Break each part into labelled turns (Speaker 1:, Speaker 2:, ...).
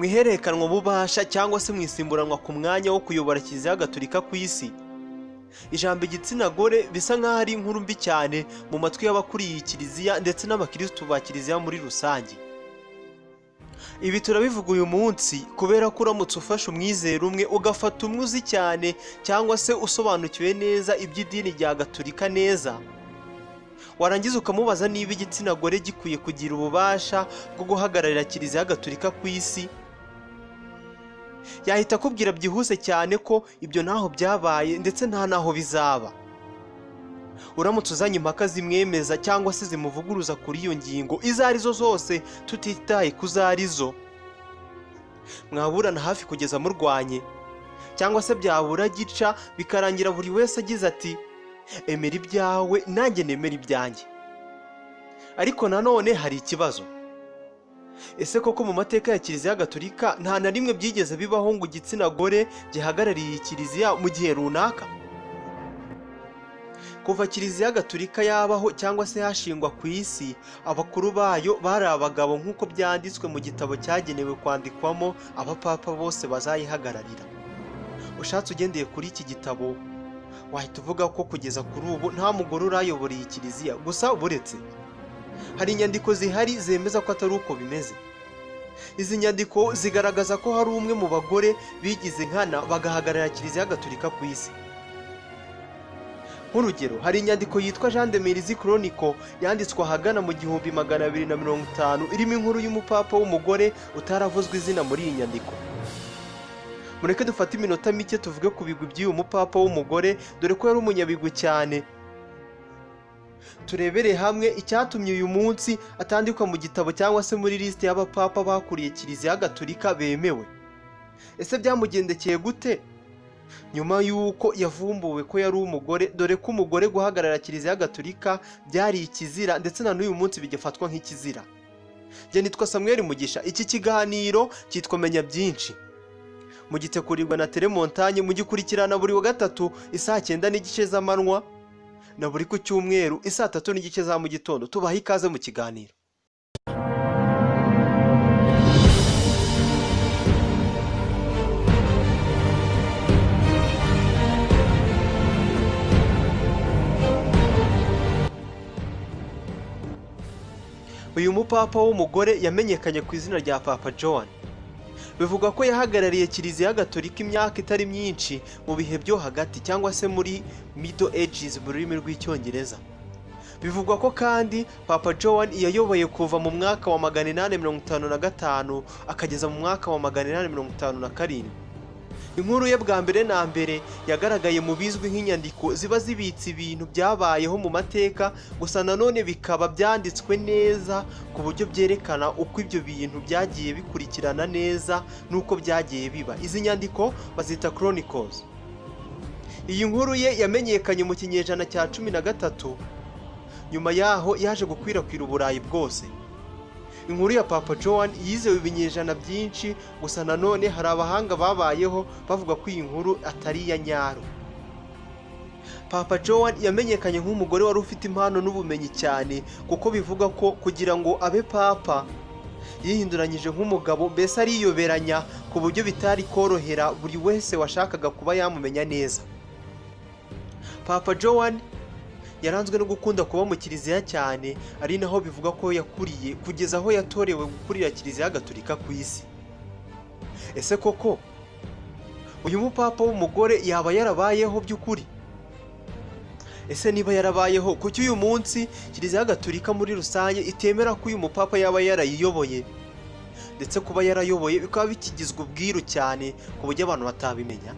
Speaker 1: mwiherekanwa bubasha cyangwa se mwisimburanwa ku mwanya wo kuyobora kiliziya gatolika ku isi. Ijambo igitsina gore bisa nk'aho ari inkuru mbi cyane mu matwi y'abakuriye kiliziya ndetse n'abakirisitu ba kiliziya muri rusange. Ibi turabivuga uyu munsi kubera ko uramutse ufashe umwizero umwe ugafata umwe uzi cyane cyangwa se usobanukiwe neza iby'idini rya gatolika neza, warangiza ukamubaza niba igitsina gore gikwiye kugira ububasha bwo guhagararira kiliziya gatolika ku isi, yahita akubwira byihuse cyane ko ibyo ntaho byabaye ndetse nta naho bizaba. Uramutse uzanye impaka zimwemeza cyangwa se zimuvuguruza kuri iyo ngingo izo arizo zose tutitaye ku zo arizo, mwaburana hafi kugeza murwanye, cyangwa se byabura gica bikarangira buri wese agize ati emera ibyawe nanjye nemera ibyanjye. Ariko nanone hari ikibazo. Ese koko mu mateka ya kiliziya gatolika nta na rimwe byigeze bibaho ngo igitsina gore gihagarariye kiliziya mu gihe runaka? Kuva kiliziya gatolika yabaho cyangwa se hashingwa ku isi, abakuru bayo bari abagabo nk'uko byanditswe mu gitabo cyagenewe kwandikwamo abapapa bose bazayihagararira. Ushatse ugendeye kuri iki gitabo wahita uvuga ko kugeza kuri ubu nta mugore urayoboreye kiliziya, gusa buretse hari inyandiko zihari zemeza ko atari uko bimeze. Izi nyandiko zigaragaza ko hari umwe mu bagore bigize nkana bagahagarara kiliziya gatolika ku isi. Nk'urugero, hari inyandiko yitwa Chronicle yanditswe ahagana mu 1250 irimo inkuru y'umupapa w'umugore utaravuzwe izina muri iyi nyandiko. Mureke dufate iminota mike tuvuge ku bigwi by'uyu mupapa w'umugore, dore ko yari umunyabigwi cyane. Turebere hamwe icyatumye uyu munsi atandikwa mu gitabo cyangwa se muri liste y'abapapa bakuriye kiliziya gatolika bemewe. Ese byamugendekeye gute? Nyuma y'uko yavumbuwe ko yari umugore, dore ko umugore guhagarara kiliziya gatolika byari ikizira ndetse na n'uyu munsi bigifatwa nk'ikizira. Njye nitwa Samuel Mugisha, iki kiganiro cyitwa Menya Byinshi. Mugitegurirwa na Telemontagne, mugikurikirana buri wa gatatu isaa 9:30 z'amanywa na buri ku cyumweru isaa 3:30 za mu gitondo. Tubaha ikaze mu kiganiro. Uyu mupapa w'umugore yamenyekanye ku izina rya Papa John. Bivugwa ko yahagarariye kiliziya gatolika imyaka itari myinshi mu bihe byo hagati cyangwa se muri Middle Ages mu rurimi rw'icyongereza. Bivugwa ko kandi Papa John yayoboye kuva mu mwaka wa 855 akageza mu mwaka wa 857. Inkuru ye bwa mbere na mbere yagaragaye mu bizwi nk'inyandiko ziba zibitse ibintu byabayeho mu mateka, gusa nanone bikaba byanditswe neza ku buryo byerekana uko ibyo bintu byagiye bikurikirana neza nuko byagiye biba. Izi nyandiko bazita Chronicles. Iyi nkuru ye yamenyekanye mu kinyejana cya 13, nyuma yaho yaje gukwirakwira Uburayi bwose. Inkuru ya Papa John yizewe ibinyejana byinshi, gusa nanone hari abahanga babayeho bavuga ko iyi nkuru atari iya nyaro. Papa John yamenyekanye nk'umugore wari ufite impano n'ubumenyi cyane, kuko bivuga ko kugira ngo abe papa yihinduranyije nk'umugabo, mbese ariyoberanya ku buryo bitari korohera buri wese washakaga kuba yamumenya neza. Papa John yaranzwe no gukunda kuba mu kiliziya cyane, ari naho bivuga ko yakuriye kugeza aho yatorewe gukurira kiliziya gatolika ku isi. Ese koko uyu mupapa w'umugore yaba yarabayeho by'ukuri? Ese niba yarabayeho, kuki uyu munsi kiliziya gatolika muri rusange itemera ko uyu mupapa yaba yarayiyoboye? Ndetse kuba yarayoboye bikaba bikigizwe ubwiru cyane ku buryo abantu batabimenya.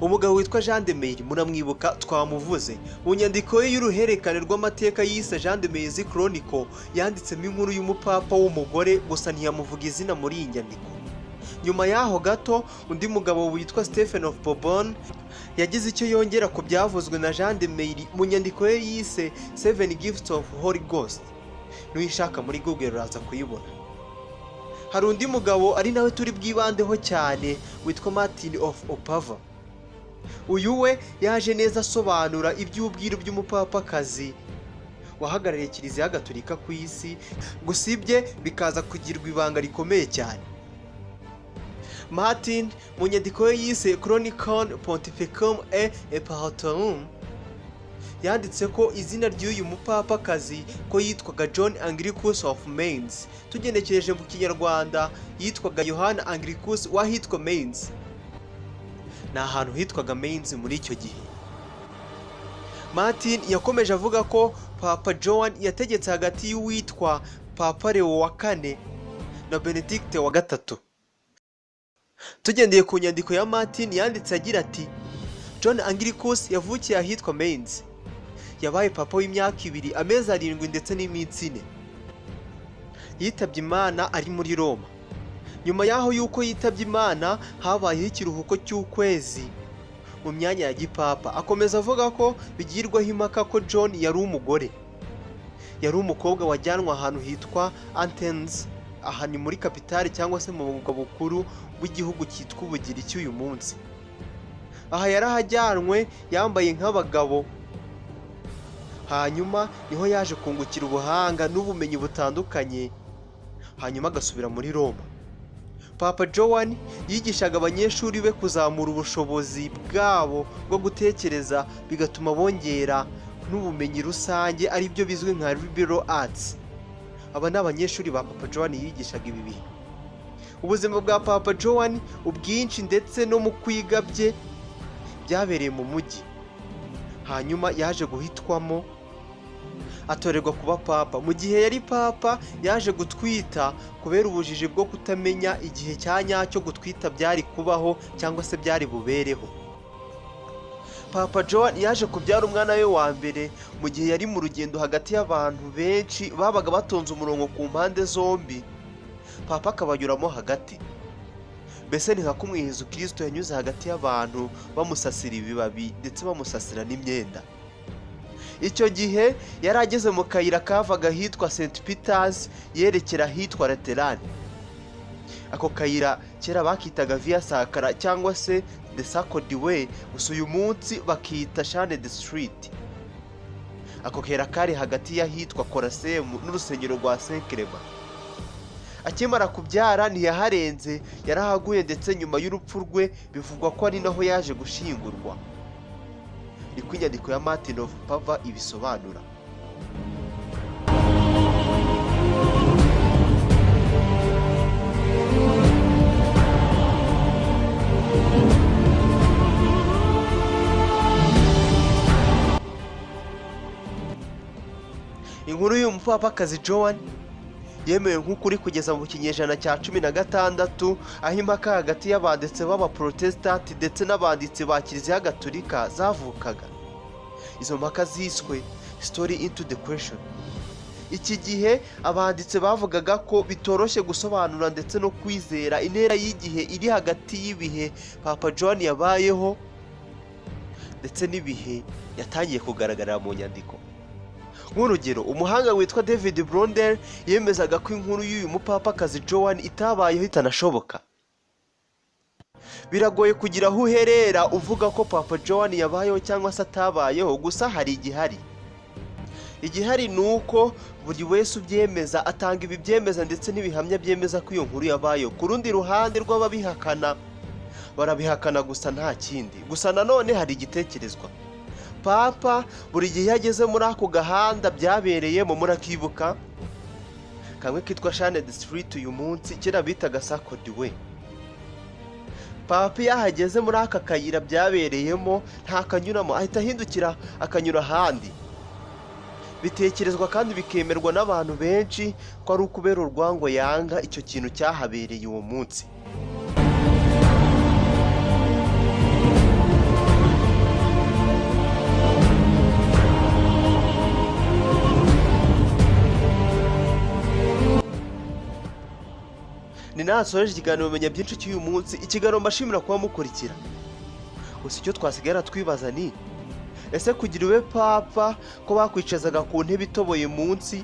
Speaker 1: Umugabo witwa Jean de Meyer, muramwibuka, twamuvuze. Mu nyandiko ye y'uruherekane rw'amateka yise Jean de Meyer Chronicle yanditsemo inkuru y'umupapa w'umugore, gusa ntiyamuvuga izina muri iyi nyandiko. Nyuma yaho gato undi mugabo witwa Stephen of Bourbon yagize icyo yongera ku byavuzwe na Jean de Meyer mu nyandiko ye yise 7 Gifts of Holy Ghost. n'uyishaka muri Google uraza kuyibona. Hari undi mugabo ari nawe turi bwibandeho cyane witwa Martin of Opava. Uyu we yaje neza asobanura iby'ubwiru by'umupapakazi wahagarariye kiliziya gatolika ku isi, gusa ibye bikaza kugirwa ibanga rikomeye cyane. Martin mu nyandiko ye yise Chronicon Pontificum et Imperatorum yanditse ko izina ry'uyu mupapakazi ko yitwaga John Anglicus of Mainz, tugenekereje mu kinyarwanda yitwaga Yohana Anglicus wahitwa Mainz. Ni ahantu hitwaga Mainz muri icyo gihe. Martin yakomeje avuga ko Papa John yategetse hagati y'uwitwa Papa Leo wa kane na Benedict wa gatatu. Tugendeye ku nyandiko ya Martin yanditse agira ati John Anglicus yavukiye ahitwa Mainz. Yabaye papa w'imyaka 2, amezi 7 ndetse n'iminsi 4. Yitabye Imana ari muri Roma. Nyuma yaho yuko yitabye Imana habayeho ikiruhuko cy'ukwezi mu myanya ya gipapa. Akomeza avuga ko bigirwaho impaka ko John yari umugore. Yari umukobwa wajyanwa ahantu hitwa Athens, aha ni muri kapitali cyangwa se mu murwa mukuru w'igihugu cyitwa Ubugiriki uyu munsi. Aha yarahajyanwe yambaye nk'abagabo, hanyuma niho yaje kungukira ubuhanga n'ubumenyi butandukanye, hanyuma agasubira muri Roma. Papa John yigishaga abanyeshuri be kuzamura ubushobozi bwabo bwo gutekereza, bigatuma bongera n'ubumenyi rusange ari byo bizwi nka liberal arts. Aba ni abanyeshuri ba Papa John yigishaga ibi bihe. Ubuzima bwa Papa John, ubwinshi ndetse no mu kwiga bye byabereye mu mujyi. Hanyuma yaje guhitwamo atorerwa kuba papa. Mu gihe yari papa yaje gutwita kubera ubujiji bwo kutamenya igihe cya nyacyo gutwita byari kubaho cyangwa se byari bubereho. Papa John yaje kubyara umwana we wa mbere mu gihe yari mu rugendo hagati y'abantu benshi babaga batonze umurongo ku mpande zombi. Papa akabanyuramo hagati. Mbese ni nka kumwe Yesu Kristo yanyuze hagati y'abantu bamusasira ibibabi ndetse bamusasira n'imyenda. Icyo gihe yari ageze mu kayira kavaga hitwa St Peters yerekera hitwa Lateran. Ako kayira kera bakitaga Via Sacra cyangwa se the Sacred Way, gusa uyu munsi bakita Cyane the Street. Ako kayira kari hagati y'ahitwa Colosseum n'urusengero rwa Saint Clement. Akimara kubyara ntiyaharenze, yarahaguye ndetse nyuma y'urupfu rwe bivugwa ko ari naho yaje gushingurwa. Niko inyandiko ya Martin of Opava ibisobanura. Inkuru y'uyu mupapakazi John yemewe nk'ukuri kugeza mu kinyejana cya 16, aho impaka hagati y'abanditsi b'abaprotestants ndetse n'abanditsi ba kiliziya gatolika zavukaga. Izo mpaka ziswe story into the question. Iki gihe abanditsi bavugaga ko bitoroshye gusobanura ndetse no kwizera intera y'igihe iri hagati y'ibihe Papa John yabayeho ndetse n'ibihe yatangiye kugaragarira mu nyandiko. Nk'urugero, umuhanga witwa David Blondel yemezaga ko inkuru y'uyu mupapakazi John itabayeho itanashoboka. Biragoye kugira aho uherera uvuga ko Papa John yabayeho cyangwa se atabayeho, gusa hari igihari ni uko buri wese ubyemeza atanga ibi byemeza ndetse n'ibihamya byemeza ko iyo nkuru yabayeho. Ku rundi ruhande rw'ababihakana barabihakana gusa nta kindi. Gusa nanone hari igitekerezwa. Papa buri gihe yageze muri ako gahanda byabereyemo, murakibuka kamwe kitwa Cyane the Street uyu munsi, kera bitaga Sacred Way. Papa yahageze muri aka kayira byabereyemo nta kanyuramo, ahita ahindukira akanyura ahandi. Bitekerezwa kandi bikemerwa n'abantu benshi ko ari ukubera urwango yanga icyo kintu cyahabereye uwo munsi. Ni nasoje ikiganiro menya byinshi cy'uyu munsi. Ikiganiro mbashimira kuba mukurikira. Gusa icyo twasigara twibaza ni ese kugira ube papa ko bakwicazaga ku ntebe itoboye munsi,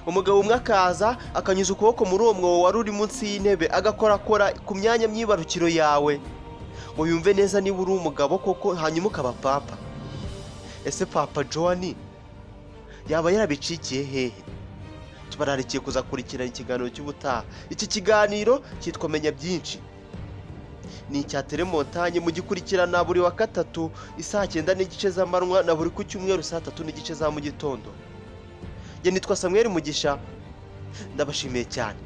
Speaker 1: umugabo umwe akaza akanyuza ukuboko muri uwo mwobo wari uri munsi y'intebe agakorakora ku myanya myibarukiro yawe ngo yumve neza niba uri umugabo koko, hanyuma ukaba papa. Ese Papa John yaba yarabicikiye hehe? Tubararikiye kuzakurikirana ikiganiro cy'ubutaha. Iki kiganiro cyitwa Menya Byinshi, ni icya Telemontanye, mugikurikirana buri wa gatatu isaa 9:30 z'amanywa na buri ku cyumweru saa 3:30 za mu gitondo. Njye nitwa Samuel Mugisha, ndabashimiye cyane.